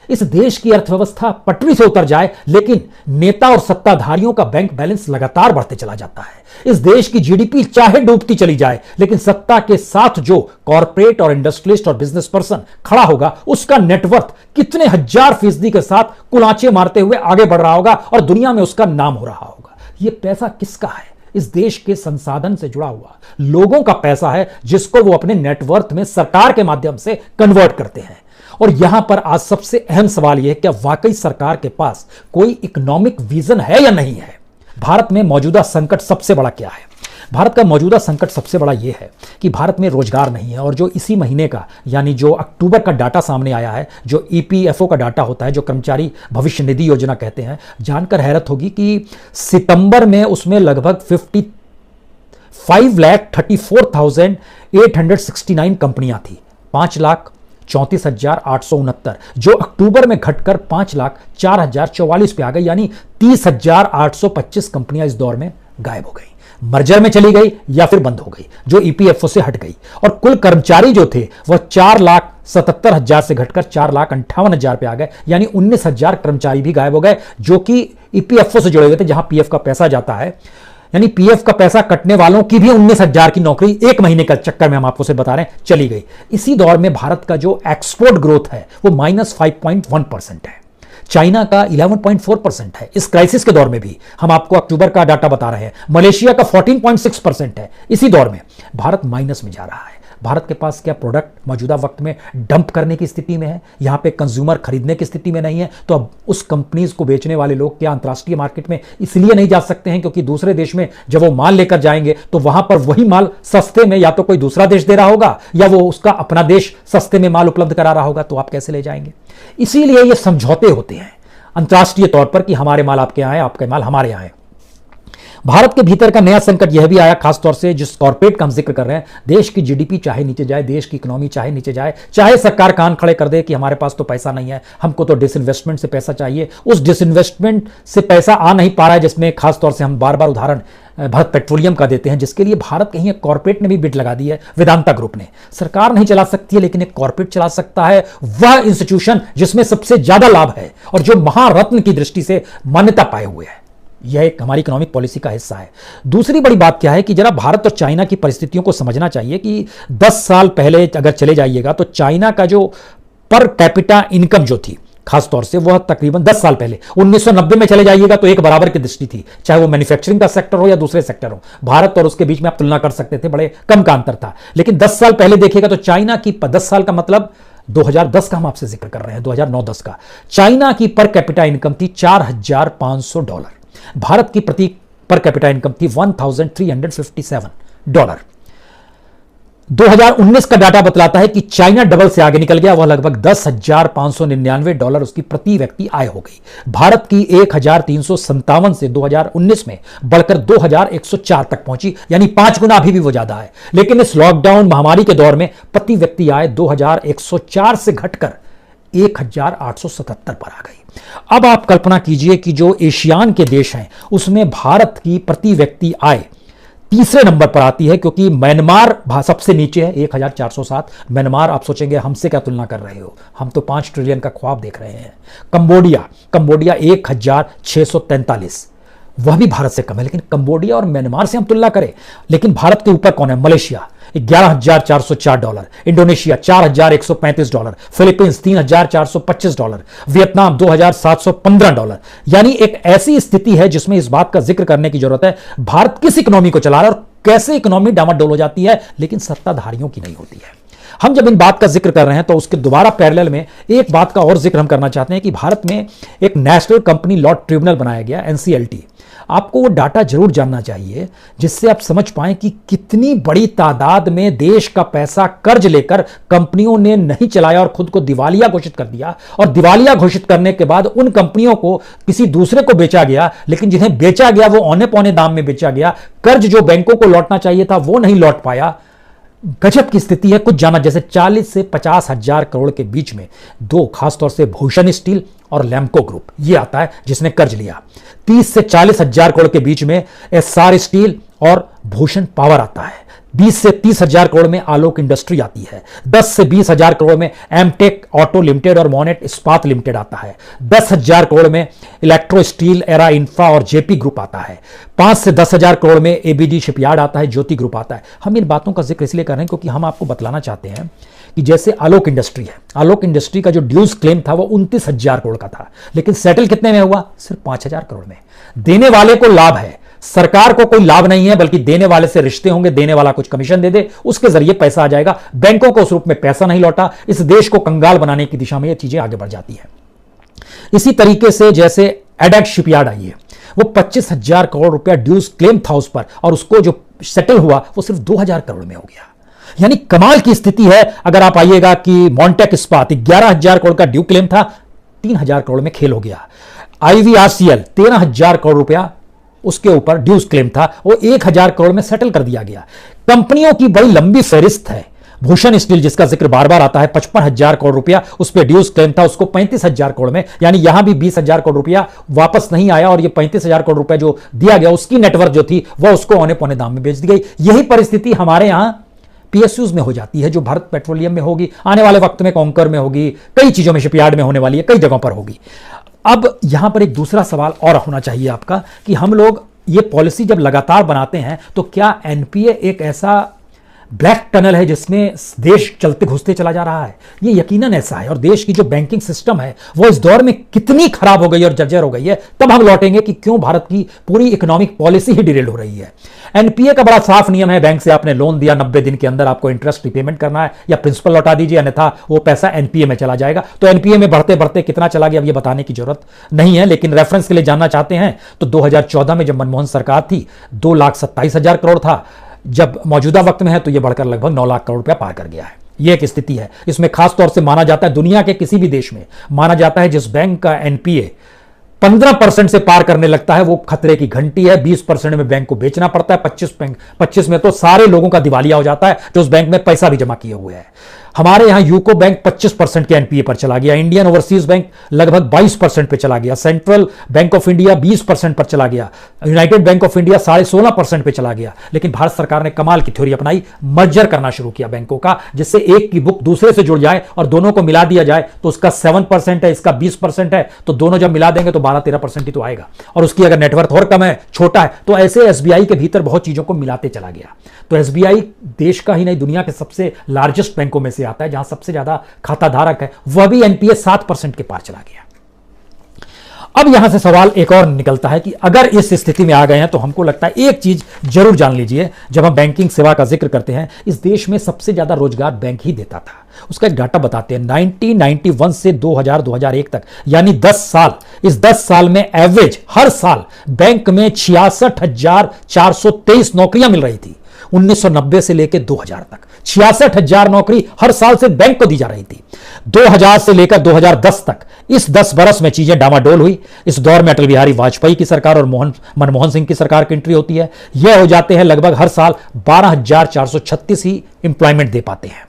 इस देश की अर्थव्यवस्था पटरी से उतर जाए, लेकिन नेता और सत्ताधारियों का बैंक बैलेंस लगातार बढ़ते चला जाता है। इस देश की जीडीपी चाहे डूबती चली जाए, लेकिन सत्ता के साथ जो कॉर्पोरेट और इंडस्ट्रियलिस्ट और बिजनेस पर्सन खड़ा होगा, उसका नेटवर्थ कितने हजार फीसदी के साथ कुलांचे मारते हुए आगे बढ़ रहा होगा और दुनिया में उसका नाम हो रहा होगा। यह पैसा किसका है? इस देश के संसाधन से जुड़ा हुआ लोगों का पैसा है, जिसको वो अपने नेटवर्थ में सरकार के माध्यम से कन्वर्ट करते हैं। और यहां पर आज सबसे अहम सवाल यह है, क्या वाकई सरकार के पास कोई इकोनॉमिक विजन है या नहीं है? भारत में मौजूदा संकट सबसे बड़ा क्या है? भारत का मौजूदा संकट सबसे बड़ा यह है कि भारत में रोजगार नहीं है। और जो इसी महीने का यानी जो अक्टूबर का डाटा सामने आया है, जो ईपीएफओ का डाटा होता है, जो कर्मचारी भविष्य निधि योजना कहते हैं, जानकर हैरत होगी कि सितंबर में उसमें लगभग 55,34,869 कंपनियां थी। 5,34,869, जो अक्टूबर में घटकर 5,04,044 पे आ गई, यानी 30,825 कंपनियां इस दौर में गायब हो गई, मर्जर में चली गई या फिर बंद हो गई, जो ईपीएफओ से हट गई। और कुल कर्मचारी जो थे वह 4,77,000 से घटकर 4,58,000 पे आ गए, यानी 19,000 कर्मचारी भी गायब हो गए, जो कि ईपीएफओ से जुड़े हुए थे, जहां पीएफ का पैसा जाता है। यानी पीएफ का पैसा कटने वालों की भी 19,000 की नौकरी एक महीने का चक्कर में, हम आपको से बता रहे हैं, चली गई। इसी दौर में भारत का जो एक्सपोर्ट ग्रोथ है वो -5.1% है, चाइना का 11.4% है। इस क्राइसिस के दौर में भी हम आपको अक्टूबर का डाटा बता रहे हैं। मलेशिया का 14.6% है। इसी दौर में भारत माइनस में जा रहा है। भारत के पास क्या प्रोडक्ट मौजूदा वक्त में डंप करने की स्थिति में है? यहां पे कंज्यूमर खरीदने की स्थिति में नहीं है। तो अब उस कंपनीज को बेचने वाले लोग क्या अंतर्राष्ट्रीय मार्केट में इसलिए नहीं जा सकते हैं क्योंकि दूसरे देश में जब वो माल लेकर जाएंगे तो वहां पर वही माल सस्ते में या तो कोई दूसरा देश दे रहा होगा या वो उसका अपना देश सस्ते में माल उपलब्ध करा रहा होगा, तो आप कैसे ले जाएंगे? इसीलिए ये समझौते होते हैं अंतर्राष्ट्रीय तौर पर कि हमारे माल आपके यहां है, आपके माल हमारे यहां है। भारत के भीतर का नया संकट यह भी आया, खासतौर से जिस कॉर्पोरेट का हम जिक्र कर रहे हैं। देश की जीडीपी चाहे नीचे जाए, देश की इकोनॉमी चाहे नीचे जाए, चाहे सरकार कान खड़े कर दे कि हमारे पास तो पैसा नहीं है, हमको तो डिसइन्वेस्टमेंट से पैसा चाहिए, उस डिसइन्वेस्टमेंट से पैसा आ नहीं पा रहा है, जिसमें खासतौर से हम बार बार उदाहरण भारत पेट्रोलियम का देते हैं, जिसके लिए भारत कहीं एक कॉर्पोरेट ने भी बिड लगा दी है, वेदांता ग्रुप ने। सरकार नहीं चला सकती है, लेकिन एक कॉर्पोरेट चला सकता है, वह इंस्टीट्यूशन जिसमें सबसे ज्यादा लाभ है और जो महारत्न की दृष्टि से मान्यता पाए हुए है। यह एक हमारी इकोनॉमिक पॉलिसी का हिस्सा है। दूसरी बड़ी बात क्या है कि जरा भारत और चाइना की परिस्थितियों को समझना चाहिए कि 10 साल पहले अगर चले जाइएगा तो चाइना का जो पर कैपिटा इनकम जो थी, खासतौर से वह तकरीबन 10 साल पहले 1990 में चले जाइएगा तो एक बराबर की दृष्टि थी, चाहे वो मैन्युफैक्चरिंग का सेक्टर हो या दूसरे सेक्टर हो। भारत और उसके बीच में आप तुलना कर सकते थे, बड़े कम का अंतर था। लेकिन 10 साल पहले देखिएगा तो चाइना की 10 साल का मतलब 2010 का हम आपसे जिक्र कर रहे हैं, 2009-10 का। चाइना की पर कैपिटा इनकम थी $4,500। भारत की प्रति पर कैपिटा इनकम थी $1,357। 2019 का डाटा बतलाता है कि चाइना डबल से आगे निकल गया, वह लगभग $10,599 उसकी प्रति व्यक्ति आय हो गई। भारत की 1,357 से 2019 में बढ़कर 2,104 तक पहुंची, यानी 5 गुना अभी भी वो ज्यादा है। लेकिन इस लॉकडाउन महामारी के दौर में प्रति व्यक्ति आय 2,104 से घटकर 1,877 पर आ गई। अब आप कल्पना कीजिए कि जो एशियान के देश हैं उसमें भारत की प्रति व्यक्ति आय तीसरे नंबर पर आती है, क्योंकि म्यांमार सबसे नीचे है 1,407। म्यांमार, आप सोचेंगे हमसे क्या तुलना कर रहे हो, हम तो 5 ट्रिलियन का ख्वाब देख रहे हैं। कंबोडिया 1,643, वह भी भारत से कम है। लेकिन कंबोडिया और म्यांमार से हम तुलना करें, लेकिन भारत के ऊपर कौन है? Malaysia $11,404, Indonesia $4,135, Philippines $3,425, Vietnam $2,715। यानी एक ऐसी स्थिति है जिसमें इस बात का जिक्र करने की जरूरत है, भारत किस इकोनॉमी को चला रहा है और कैसे इकोनॉमी डामाडोल हो जाती है, लेकिन सत्ताधारियों की नहीं होती है। हम जब इन बात का जिक्र कर रहे हैं तो उसके दोबारा पैरेलल में एक बात का और जिक्र हम करना चाहते हैं कि भारत में एक नेशनल कंपनी लॉ ट्रिब्यूनल बनाया गया, NCLT। आपको वो डाटा जरूर जानना चाहिए जिससे आप समझ पाएं कि कितनी बड़ी तादाद में देश का पैसा कर्ज लेकर कंपनियों ने नहीं चलाया और खुद को दिवालिया घोषित कर दिया, और दिवालिया घोषित करने के बाद उन कंपनियों को किसी दूसरे को बेचा गया, लेकिन जिन्हें बेचा गया वो औने पौने दाम में बेचा गया। कर्ज जो बैंकों को लौटना चाहिए था वो नहीं लौट पाया। गजब की स्थिति है। कुछ जाना जैसे 40 से 50 हजार करोड़ के बीच में दो, खासतौर से भूषण स्टील और लैम्को ग्रुप, ये आता है जिसने कर्ज लिया। 30 से 40 हजार करोड़ के बीच में एस्सार स्टील और भूषण पावर आता है। 20 से 30 हजार करोड़ में आलोक इंडस्ट्री आती है, 10 से 20 हजार करोड़ में एमटेक ऑटो लिमिटेड और मोनेट इस्पात लिमिटेड आता है, 10 हजार करोड़ में इलेक्ट्रो स्टील एरा इंफ्रा और जेपी ग्रुप आता है, 5 से 10 हजार करोड़ में एबीडी शिपयार्ड आता है, ज्योति ग्रुप आता है। हम इन बातों का जिक्र इसलिए कर रहे हैं क्योंकि हम आपको बतलाना चाहते हैं कि जैसे आलोक इंडस्ट्री है, आलोक इंडस्ट्री का जो ड्यूज क्लेम था वो 29,000 करोड़ का था, लेकिन सेटल कितने में हुआ? सिर्फ 5,000 करोड़ में। देने वाले को लाभ है, सरकार को कोई लाभ नहीं है, बल्कि देने वाले से रिश्ते होंगे, देने वाला कुछ कमीशन दे दे, उसके जरिए पैसा आ जाएगा। बैंकों को उस रूप में पैसा नहीं लौटा, इस देश को कंगाल बनाने की दिशा में ये चीजें आगे बढ़ जाती है। इसी तरीके से जैसे एडेक्स शिपयार्ड आई है, वो 25,000 करोड़ रुपया ड्यूज क्लेम था उस पर, और उसको जो सेटल हुआ वो सिर्फ 2,000 करोड़ में हो गया। यानी कमाल की स्थिति है। अगर आप आइएगा कि मॉन्टेक इस्पात 11,000 करोड़ का ड्यू क्लेम था, 3,000 करोड़ में खेल हो गया। आईवीआरसीएल 13,000 करोड़ रुपया उसके ऊपर ड्यूज क्लेम था, वो 1,000 करोड़ में सेटल कर दिया गया। कंपनियों की बड़ी लंबी फहरिस्त है। भूषण स्टील जिसका जिक्र बार बार आता है, 55,000 करोड़ रुपया उस पर ड्यूज क्लेम था, उसको 35,000 करोड़ में, यानी यहां भी 20,000 करोड़ रुपया वापस नहीं आया, और ये 35,000 करोड़ रुपया जो दिया गया उसकी नेटवर्थ जो थी वह उसको औने पौने दाम में बेच दी गई। यही परिस्थिति हमारे यहां पीएसयूज में हो जाती है, जो भारत पेट्रोलियम में होगी, आने वाले वक्त में कॉन्कर में होगी, कई चीजों में, शिपयार्ड में होने वाली है, कई जगहों पर होगी। अब यहां पर एक दूसरा सवाल और होना चाहिए आपका कि हम लोग ये पॉलिसी जब लगातार बनाते हैं तो क्या एनपीए एक ऐसा ब्लैक टनल है जिसमें देश चलते घुसते चला जा रहा है? ये यकीनन ऐसा है, और देश की जो बैंकिंग सिस्टम है वो इस दौर में कितनी खराब हो गई और जर्जर हो गई है, तब हम लौटेंगे कि क्यों भारत की पूरी इकोनॉमिक पॉलिसी ही डिरेल हो रही है। एनपीए का बड़ा साफ नियम है, बैंक से आपने लोन दिया, 90 दिन के अंदर आपको इंटरेस्ट रिपेमेंट करना है या प्रिंसिपल लौटा दीजिए, अन्यथा वो पैसा एनपीए में चला जाएगा। तो एनपीए में बढ़ते बढ़ते कितना चला गया अब ये बताने की जरूरत नहीं है, लेकिन रेफरेंस के लिए जानना चाहते हैं तो 2014 में जब मनमोहन सरकार थी 2,27,000 करोड़ था, जब मौजूदा वक्त में है तो यह बढ़कर लगभग 9 लाख करोड़ रुपया पार कर गया है। यह एक स्थिति है। इसमें खास तौर से माना जाता है, दुनिया के किसी भी देश में माना जाता है जिस बैंक का एनपीए 15% से पार करने लगता है वो खतरे की घंटी है। 20% में बैंक को बेचना पड़ता है, 25 में तो सारे लोगों का दिवालिया हो जाता है जो उस बैंक में पैसा भी जमा किए हुए है। हमारे यहां यूको बैंक 25% के एनपीए पर चला गया, इंडियन ओवरसीज बैंक लगभग 22% पे चला गया, सेंट्रल बैंक ऑफ इंडिया 20% पर चला गया, यूनाइटेड बैंक ऑफ इंडिया 16.5% पे चला गया। लेकिन भारत सरकार ने कमाल की थ्योरी अपनाई, मर्जर करना शुरू किया बैंकों का, जिससे एक की बुक दूसरे से जुड़ जाए और दोनों को मिला दिया जाए। तो उसका 7% है, इसका 20% है, तो दोनों जब मिला देंगे तो 12-13% ही तो आएगा, और उसकी अगर नेटवर्थ और कम है, छोटा है, तो ऐसे एसबीआई के भीतर बहुत चीजों को मिलाते चला गया। तो एसबीआई देश का ही नहीं दुनिया के सबसे लार्जेस्ट बैंकों में से आता है, जहां सबसे ज्यादा खाता धारक है, वह भी एनपीए 7% के पार चला गया। अब यहां से सवाल एक और निकलता है कि अगर इस स्थिति में आ गए हैं तो हमको लगता है एक चीज जरूर जान लीजिए, जब हम बैंकिंग सेवा का जिक्र करते हैं, इस देश में सबसे ज्यादा रोजगार बैंक ही देता था। उसका एक डाटा बताते हैं, 1991 से 2001 तक, यानी 10 साल, इस 10 साल में एवरेज हर साल बैंक में 66,423 नौकरियां मिल रही थी। 1990 से लेकर 2000 तक 66,000 नौकरी हर साल से बैंक को दी जा रही थी। 2000 से लेकर 2010 तक, इस 10 बरस में चीजें डामाडोल हुई। इस दौर में अटल बिहारी वाजपेयी की सरकार और मनमोहन सिंह की सरकार की एंट्री होती है। यह हो जाते हैं लगभग हर साल 12,436 ही इंप्लॉयमेंट दे पाते हैं।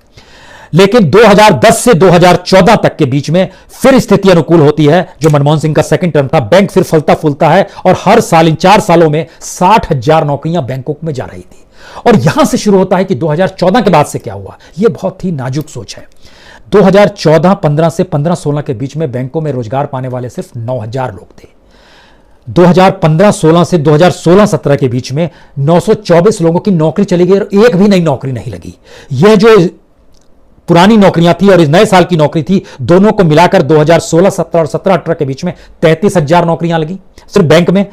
लेकिन 2010 से 2014 तक के बीच में फिर स्थिति अनुकूल होती है, जो मनमोहन सिंह का सेकंड टर्म था। बैंक फिर फलता फूलता है और हर साल इन 4 सालों में 60,000 नौकरियां बैंकों में जा रही थी। और यहां से शुरू होता है कि 2014 के बाद से क्या हुआ। यह बहुत ही नाजुक सोच है। 2014-15 से 15-16 के बीच में बैंकों में रोजगार पाने वाले सिर्फ 9,000 लोग थे। 2015-16 से 2016-17 के बीच में 924 लोगों की नौकरी चली गई और एक भी नई नौकरी नहीं लगी। यह जो पुरानी नौकरियां थी और इस नए साल की नौकरी थी, दोनों को मिलाकर 2016-17 और 17-18 के बीच में 33,000 नौकरियां लगी सिर्फ बैंक में।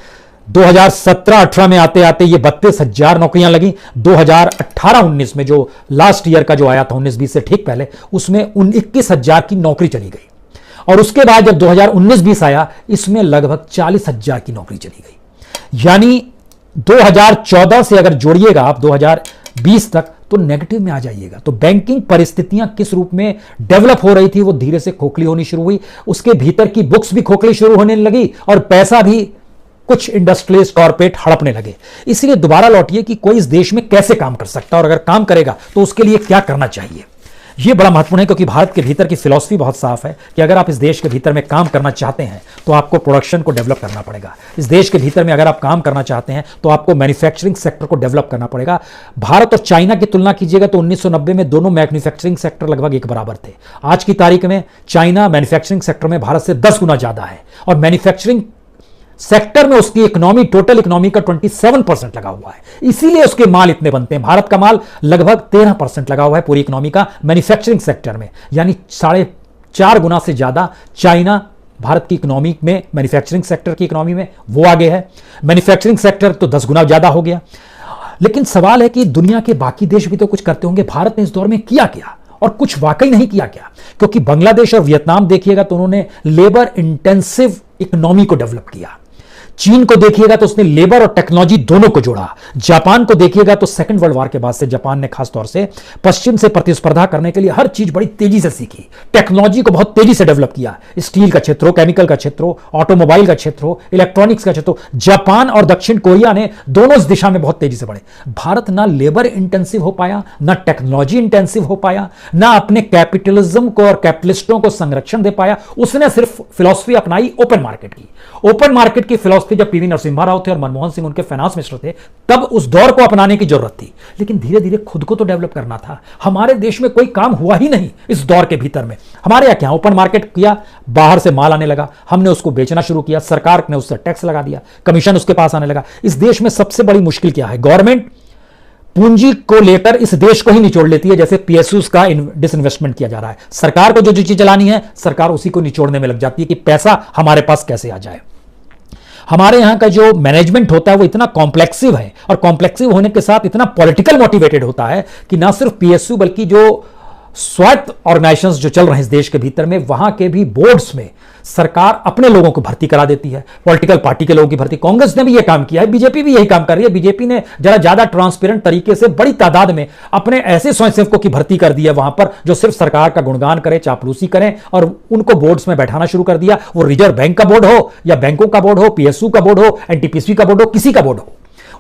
2017-18 में आते आते ये 32,000 नौकरियां लगी। 2018-19 में जो लास्ट ईयर का जो आया था, 19-20 से ठीक पहले, उसमें 21,000 की नौकरी चली गई। और उसके बाद जब 2019-20 आया, इसमें लगभग 40,000 की नौकरी चली गई। यानी 2014 से अगर जोड़िएगा आप 2020 तक तो नेगेटिव में आ जाइएगा। तो बैंकिंग परिस्थितियां किस रूप में डेवलप हो रही थी, वो धीरे से खोखली होनी शुरू हुई। उसके भीतर की बुक्स भी खोखली शुरू होने लगी और पैसा भी कुछ इंडस्ट्रियलिस्ट कॉर्पोरेट हड़पने लगे। इसलिए दोबारा लौटिए कि कोई इस देश में कैसे काम कर सकता है और अगर काम करेगा तो उसके लिए क्या करना चाहिए। यह बड़ा महत्वपूर्ण है क्योंकि भारत के भीतर की फिलॉसफी बहुत साफ है कि अगर आप इस देश के भीतर में काम करना चाहते हैं तो आपको प्रोडक्शन को डेवलप करना पड़ेगा। इस देश के भीतर में अगर आप काम करना चाहते हैं तो आपको मैन्युफैक्चरिंग सेक्टर को डेवलप करना पड़ेगा। भारत और चाइना की तुलना कीजिएगा तो 1990 में दोनों मैन्युफैक्चरिंग सेक्टर लगभग एक बराबर थे। आज की तारीख में चाइना मैन्युफैक्चरिंग सेक्टर में भारत से 10 गुना ज्यादा है और मैन्युफैक्चरिंग सेक्टर में उसकी इकोनॉमी, टोटल इकोनॉमी का 27% लगा हुआ है। इसीलिए उसके माल इतने बनते हैं। भारत का माल लगभग 13% लगा हुआ है पूरी इकोनॉमी का मैन्युफैक्चरिंग सेक्टर में, यानी 4.5 गुना से ज्यादा चाइना भारत की इकोनॉमी में, मैन्युफैक्चरिंग सेक्टर की इकोनॉमी में वो आगे है। मैन्युफैक्चरिंग सेक्टर तो 10 गुना ज्यादा हो गया। लेकिन सवाल है कि दुनिया के बाकी देश भी तो कुछ करते होंगे, भारत ने इस दौर में किया क्या और कुछ वाकई नहीं किया क्या? क्योंकि बांग्लादेश और वियतनाम देखिएगा तो उन्होंने लेबर इंटेंसिव इकोनॉमी को डेवलप किया। चीन को देखिएगा तो उसने लेबर और टेक्नोलॉजी दोनों को जोड़ा। जापान को देखिएगा तो सेकंड वर्ल्ड वॉर के बाद से जापान ने खासतौर से पश्चिम से प्रतिस्पर्धा करने के लिए हर चीज बड़ी तेजी से सीखी, टेक्नोलॉजी को बहुत तेजी से डेवलप किया। स्टील का क्षेत्र हो, केमिकल का क्षेत्र हो, ऑटोमोबाइल का क्षेत्र हो, इलेक्ट्रॉनिक्स का क्षेत्र हो, जापान और दक्षिण कोरिया ने दोनों इस दिशा में बहुत तेजी से बढ़े। भारत ना लेबर इंटेंसिव हो पाया, ना टेक्नोलॉजी इंटेंसिव हो पाया, ना अपने कैपिटलिज्म को और कैपिटलिस्टों को संरक्षण दे पाया। उसने सिर्फ फिलॉसफी अपनाई ओपन मार्केट की। ओपन मार्केट की फिलॉसफी जब पीवी नरसिम्हा राव थे और मनमोहन सिंह उनके फाइनेंस मिनिस्टर थे, तब उस दौर को अपनाने की जरूरत थी। लेकिन धीरे धीरे खुद को तो डेवलप करना था। हमारे देश में कोई काम हुआ ही नहीं इस दौर के भीतर में। हमारे यहां क्या, ओपन मार्केट किया, बाहर से माल आने लगा, हमने उसको बेचना शुरू किया, सरकार ने उससे टैक्स लगा दिया, कमीशन उसके पास आने लगा। इस देश में सबसे बड़ी मुश्किल क्या है? गवर्नमेंट पूंजी को लेकर इस देश को ही निचोड़ लेती है, जैसे पीएसयूज का डिसइन्वेस्टमेंट किया जा रहा है। सरकार को जो चीज चलानी है, सरकार उसी को निचोड़ने में लग जाती है कि पैसा हमारे पास कैसे आ जाए। हमारे यहां का जो मैनेजमेंट होता है वो इतना कॉम्प्लेक्सिव है और कॉम्प्लेक्सिव होने के साथ इतना पॉलिटिकल मोटिवेटेड होता है कि ना सिर्फ पीएसयू बल्कि जो स्वायत्त ऑर्गेनाइजेशंस जो चल रहे हैं इस देश के भीतर में, वहां के भी बोर्ड्स में सरकार अपने लोगों को भर्ती करा देती है, पॉलिटिकल पार्टी के लोगों की भर्ती। कांग्रेस ने भी यह काम किया है, बीजेपी भी यही काम कर रही है। बीजेपी ने जरा ज्यादा ट्रांसपेरेंट तरीके से बड़ी तादाद में अपने ऐसे स्वयंसेवकों की भर्ती कर दी है वहां पर जो सिर्फ सरकार का गुणगान करें, चापलूसी करें और उनको बोर्ड्स में बैठाना शुरू कर दिया। वो रिजर्व बैंक का बोर्ड हो या बैंकों का बोर्ड हो, पीएसयू का बोर्ड हो, एनटीपीसी का बोर्ड हो, किसी का बोर्ड हो,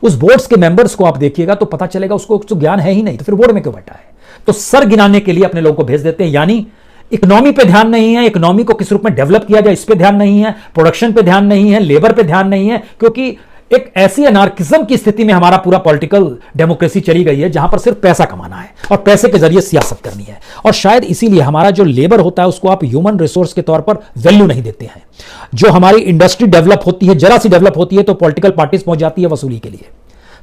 उस बोर्ड्स के मेंबर्स को आप देखिएगा तो पता चलेगा उसको तो ज्ञान है ही नहीं, तो फिर बोर्ड में क्यों बैठा है? तो सर गिनाने के लिए अपने लोगों को भेज देते हैं। यानी इकोनॉमी पे ध्यान नहीं है, इकोनॉमी को किस रूप में डेवलप किया जाए इस पे ध्यान नहीं है, प्रोडक्शन पे ध्यान नहीं है, लेबर पे ध्यान नहीं है, क्योंकि एक ऐसी अनार्किज्म की स्थिति में हमारा पूरा पॉलिटिकल डेमोक्रेसी चली गई है जहां पर सिर्फ पैसा कमाना है और पैसे के जरिए सियासत करनी है। और शायद इसीलिए हमारा जो लेबर होता है उसको आप ह्यूमन रिसोर्स के तौर पर वैल्यू नहीं देते हैं। जो हमारी इंडस्ट्री डेवलप होती है, जरा सी डेवलप होती है तो पॉलिटिकल पार्टीज पहुंच जाती है वसूली के लिए।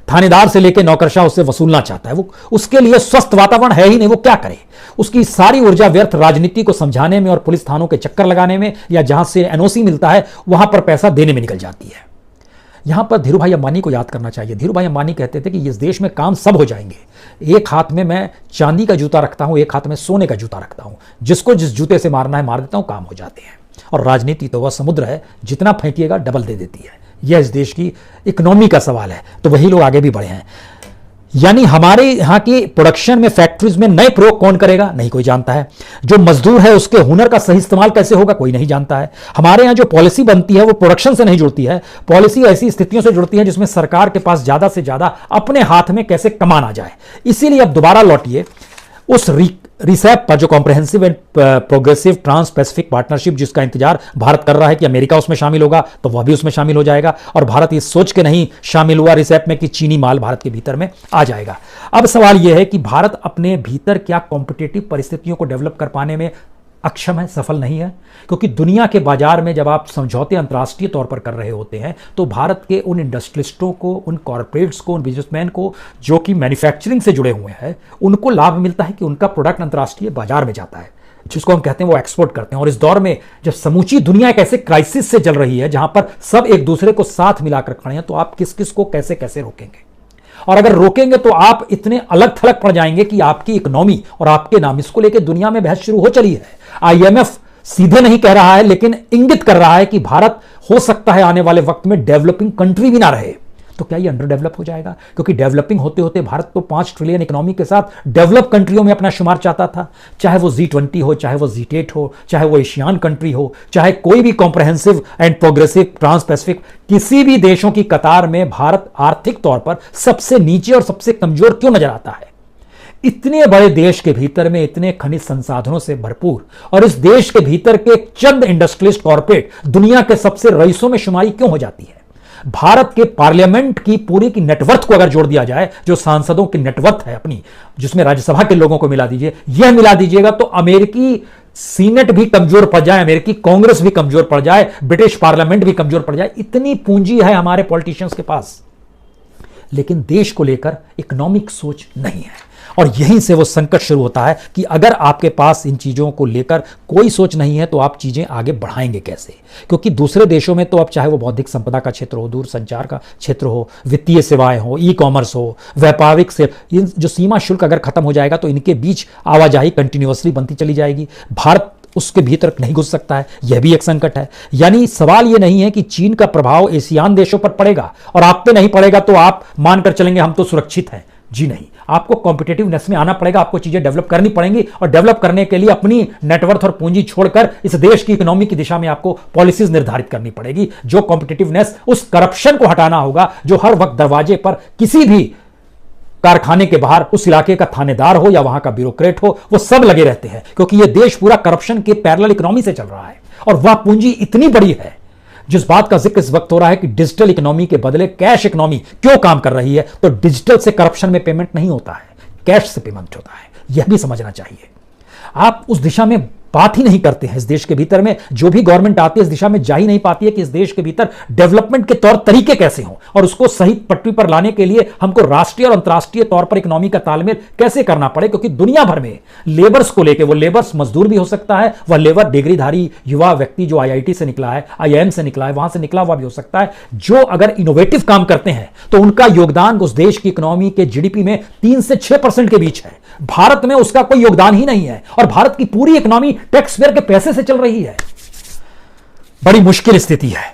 थानेदार से लेकर नौकरशाह उससे वसूलना चाहता है, वो उसके लिए स्वस्थ वातावरण है ही नहीं, वो क्या करे? उसकी सारी ऊर्जा व्यर्थ राजनीति को समझाने में और पुलिस थानों के चक्कर लगाने में या जहां से एनओसी मिलता है वहां पर पैसा देने में निकल जाती है। यहां पर धीरू भाई अंबानी को याद करना चाहिए। धीरू भाई अंबानी कहते थे कि इस देश में काम सब हो जाएंगे। एक हाथ में मैं चांदी का जूता रखता हूं, एक हाथ में सोने का जूता रखता हूं, जिसको जिस जूते से मारना है मार देता हूं, काम हो जाते हैं। और राजनीति तो वह समुद्र है, जितना फेंकिएगा डबल दे देती है। यह इस देश की इकोनॉमी का सवाल है, तो वही लोग आगे भी बढ़े हैं। यानी हमारे यहां की प्रोडक्शन में, फैक्ट्रीज में नए प्रयोग कौन करेगा? नहीं कोई जानता है। जो मजदूर है उसके हुनर का सही इस्तेमाल कैसे होगा? कोई नहीं जानता है। हमारे यहां जो पॉलिसी बनती है वो प्रोडक्शन से नहीं जुड़ती है। पॉलिसी ऐसी स्थितियों से जुड़ती है जिसमें सरकार के पास ज्यादा से ज्यादा अपने हाथ में कैसे कमान आ जाए। इसीलिए अब दोबारा लौटिए उस रिसेप पर, जो Comprehensive and Progressive Trans Pacific Partnership जिसका इंतजार भारत कर रहा है कि अमेरिका उसमें शामिल होगा तो वह भी उसमें शामिल हो जाएगा। और भारत इस सोच के नहीं शामिल हुआ रिसेप में कि चीनी माल भारत के भीतर में आ जाएगा। अब सवाल यह है कि भारत अपने भीतर क्या कॉम्पिटिटिव परिस्थितियों को डेवलप कर पाने में अक्षम है, सफल नहीं है? क्योंकि दुनिया के बाजार में जब आप समझौते अंतर्राष्ट्रीय तौर पर कर रहे होते हैं तो भारत के उन इंडस्ट्रियलिस्टों को, उन कॉर्पोरेट्स को, उन बिजनेसमैन को जो कि मैन्युफैक्चरिंग से जुड़े हुए हैं, उनको लाभ मिलता है कि उनका प्रोडक्ट अंतर्राष्ट्रीय बाजार में जाता है, जिसको हम कहते हैं वो एक्सपोर्ट करते हैं। और इस दौर में जब समूची दुनिया एक ऐसे क्राइसिस से चल रही है जहां पर सब एक दूसरे को साथ मिलाकर खड़े हैं, तो आप किस किस को कैसे कैसे रोकेंगे? और अगर रोकेंगे तो आप इतने अलग थलग पड़ जाएंगे कि आपकी इकोनॉमी और आपके नाम, इसको लेकर दुनिया में बहस शुरू हो चली है। आईएमएफ सीधे नहीं कह रहा है लेकिन इंगित कर रहा है कि भारत हो सकता है आने वाले वक्त में डेवलपिंग कंट्री भी ना रहे। तो क्या ये अंडर डेवलप हो जाएगा? क्योंकि डेवलपिंग होते होते भारत तो 5 ट्रिलियन इकोनॉमी के साथ डेवलप कंट्रियों में अपना शुमार चाहता था, चाहे वो G20 हो, चाहे वो G8 हो, चाहे वो एशियान कंट्री हो, चाहे कोई भी Comprehensive and Progressive Trans Pacific, किसी भी देशों की कतार में भारत आर्थिक तौर पर सबसे नीचे और सबसे कमजोर क्यों नजर आता है? इतने बड़े देश के भीतर में इतने खनिज संसाधनों से भरपूर और इस देश के भीतर के चंद इंडस्ट्रियलिस्ट कॉर्पोरेट दुनिया के सबसे रईसों में शुमारी क्यों हो जाती है? भारत के पार्लियामेंट की पूरी की नेटवर्थ को अगर जोड़ दिया जाए, जो सांसदों की नेटवर्थ है अपनी, जिसमें राज्यसभा के लोगों को मिला दीजिए, यह मिला दीजिएगा तो अमेरिकी सीनेट भी कमजोर पड़ जाए, अमेरिकी कांग्रेस भी कमजोर पड़ जाए, ब्रिटिश पार्लियामेंट भी कमजोर पड़ जाए। इतनी पूंजी है हमारे पॉलिटिशियंस के पास, लेकिन देश को लेकर इकोनॉमिक सोच नहीं है। और यहीं से वो संकट शुरू होता है कि अगर आपके पास इन चीज़ों को लेकर कोई सोच नहीं है तो आप चीज़ें आगे बढ़ाएंगे कैसे? क्योंकि दूसरे देशों में तो अब चाहे वो बौद्धिक संपदा का क्षेत्र हो, दूर संचार का क्षेत्र हो, वित्तीय सेवाएं हो, ई कॉमर्स हो, व्यापारिक से इन जो सीमा शुल्क अगर खत्म हो जाएगा तो इनके बीच आवाजाही कंटिन्यूअसली बनती चली जाएगी। भारत उसके भीतर नहीं घुस सकता है, यह भी एक संकट है। यानी सवाल यह नहीं है कि चीन का प्रभाव एशियान देशों पर पड़ेगा और आप पे नहीं पड़ेगा तो आप मानकर चलेंगे हम तो सुरक्षित हैं। जी नहीं, आपको कॉम्पिटिटिवनेस में आना पड़ेगा, आपको चीजें डेवलप करनी पड़ेंगी और डेवलप करने के लिए अपनी नेटवर्थ और पूंजी छोड़कर इस देश की इकोनॉमी की दिशा में आपको पॉलिसीज निर्धारित करनी पड़ेगी। जो कॉम्पिटिटिवनेस, उस करप्शन को हटाना होगा जो हर वक्त दरवाजे पर किसी भी कारखाने के बाहर उस इलाके का थानेदार हो या वहां का ब्यूरोक्रेट हो, वो सब लगे रहते हैं क्योंकि यह देश पूरा करप्शन के पैरेलल इकोनॉमी से चल रहा है। और वह पूंजी इतनी बड़ी है, जिस बात का जिक्र इस वक्त हो रहा है कि डिजिटल इकोनॉमी के बदले कैश इकोनॉमी क्यों काम कर रही है, तो डिजिटल से करप्शन में पेमेंट नहीं होता है, कैश से पेमेंट होता है। यह भी समझना चाहिए। आप उस दिशा में बात ही नहीं करते हैं। इस देश के भीतर में जो भी गवर्नमेंट आती है इस दिशा में जा ही नहीं पाती है कि इस देश के भीतर डेवलपमेंट के तौर तरीके कैसे हों और उसको सही पटरी पर लाने के लिए हमको राष्ट्रीय और अंतर्राष्ट्रीय तौर पर इकोनॉमी का तालमेल कैसे करना पड़े। क्योंकि दुनिया भर में लेबर्स को लेकर, वो लेबर्स मजदूर भी हो सकता है, वह लेबर डिग्रीधारी युवा व्यक्ति जो IIT से निकला है, IIM से निकला है, वहां से निकला हुआ भी हो सकता है, जो अगर इनोवेटिव काम करते हैं तो उनका योगदान उस देश की इकोनॉमी के GDP में 3 से 6% के बीच है। भारत में उसका कोई योगदान ही नहीं है और भारत की पूरी इकोनॉमी टैक्स पेयर के पैसे से चल रही है। बड़ी मुश्किल स्थिति है।